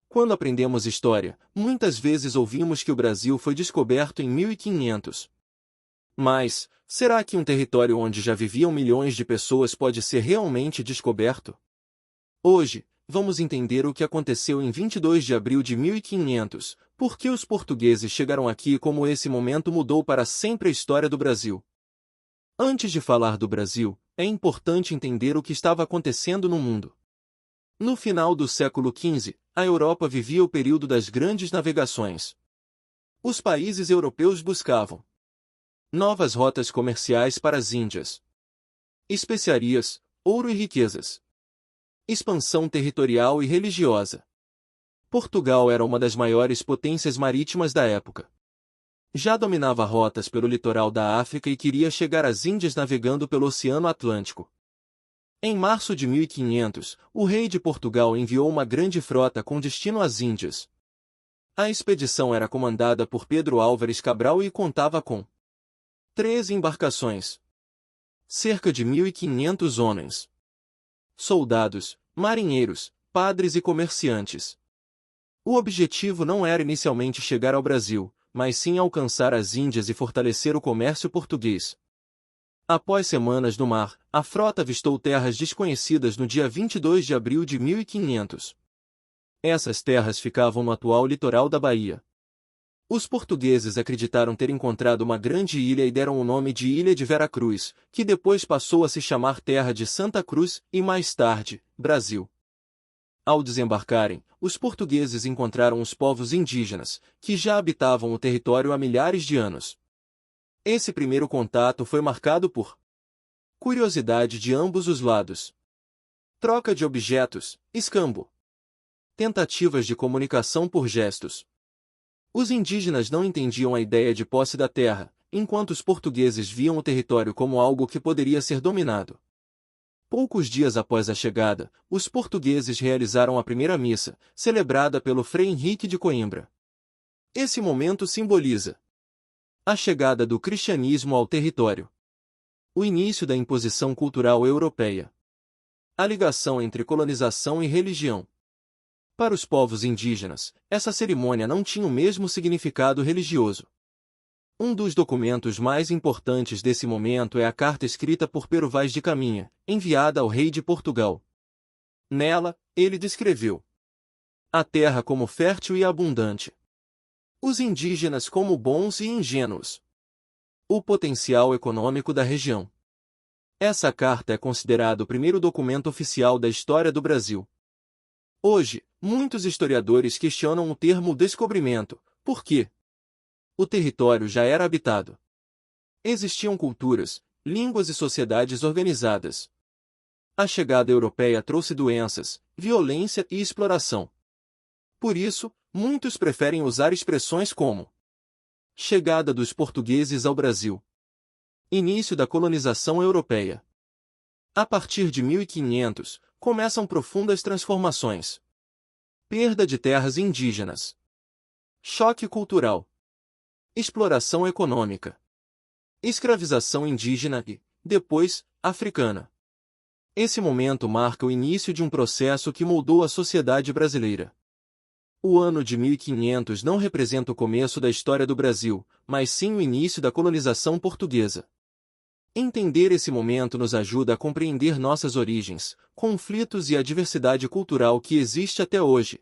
Quando aprendemos história, muitas vezes ouvimos que o Brasil foi descoberto em 1500. Mas, será que um território onde já viviam milhões de pessoas pode ser realmente descoberto? Hoje, vamos entender o que aconteceu em 22 de abril de 1500, por que os portugueses chegaram aqui e como esse momento mudou para sempre a história do Brasil. Antes de falar do Brasil, é importante entender o que estava acontecendo no mundo. No final do século XV, a Europa vivia o período das grandes navegações. Os países europeus buscavam novas rotas comerciais para as Índias, especiarias, ouro e riquezas, expansão territorial e religiosa. Portugal era uma das maiores potências marítimas da época. Já dominava rotas pelo litoral da África e queria chegar às Índias navegando pelo Oceano Atlântico. Em março de 1500, o rei de Portugal enviou uma grande frota com destino às Índias. A expedição era comandada por Pedro Álvares Cabral e contava com 13 embarcações, cerca de 1.500 homens, soldados, marinheiros, padres e comerciantes. O objetivo não era inicialmente chegar ao Brasil, mas sim alcançar as Índias e fortalecer o comércio português. Após semanas no mar, a frota avistou terras desconhecidas no dia 22 de abril de 1500. Essas terras ficavam no atual litoral da Bahia. Os portugueses acreditaram ter encontrado uma grande ilha e deram o nome de Ilha de Veracruz, que depois passou a se chamar Terra de Santa Cruz e mais tarde, Brasil. Ao desembarcarem, os portugueses encontraram os povos indígenas, que já habitavam o território há milhares de anos. Esse primeiro contato foi marcado por curiosidade de ambos os lados, troca de objetos, escambo, tentativas de comunicação por gestos. Os indígenas não entendiam a ideia de posse da terra, enquanto os portugueses viam o território como algo que poderia ser dominado. Poucos dias após a chegada, os portugueses realizaram a primeira missa, celebrada pelo Frei Henrique de Coimbra. Esse momento simboliza a chegada do cristianismo ao território, o início da imposição cultural europeia, a ligação entre colonização e religião. Para os povos indígenas, essa cerimônia não tinha o mesmo significado religioso. Um dos documentos mais importantes desse momento é a carta escrita por Pero Vaz de Caminha, enviada ao rei de Portugal. Nela, ele descreveu a terra como fértil e abundante, os indígenas como bons e ingênuos, o potencial econômico da região. Essa carta é considerada o primeiro documento oficial da história do Brasil. Hoje, muitos historiadores questionam o termo descobrimento, porque o território já era habitado. Existiam culturas, línguas e sociedades organizadas. A chegada europeia trouxe doenças, violência e exploração. Por isso, muitos preferem usar expressões como chegada dos portugueses ao Brasil, início da colonização europeia. A partir de 1500, começam profundas transformações. Perda de terras indígenas, choque cultural, exploração econômica, escravização indígena e, depois, africana. Esse momento marca o início de um processo que moldou a sociedade brasileira. O ano de 1500 não representa o começo da história do Brasil, mas sim o início da colonização portuguesa. Entender esse momento nos ajuda a compreender nossas origens, conflitos e a diversidade cultural que existe até hoje.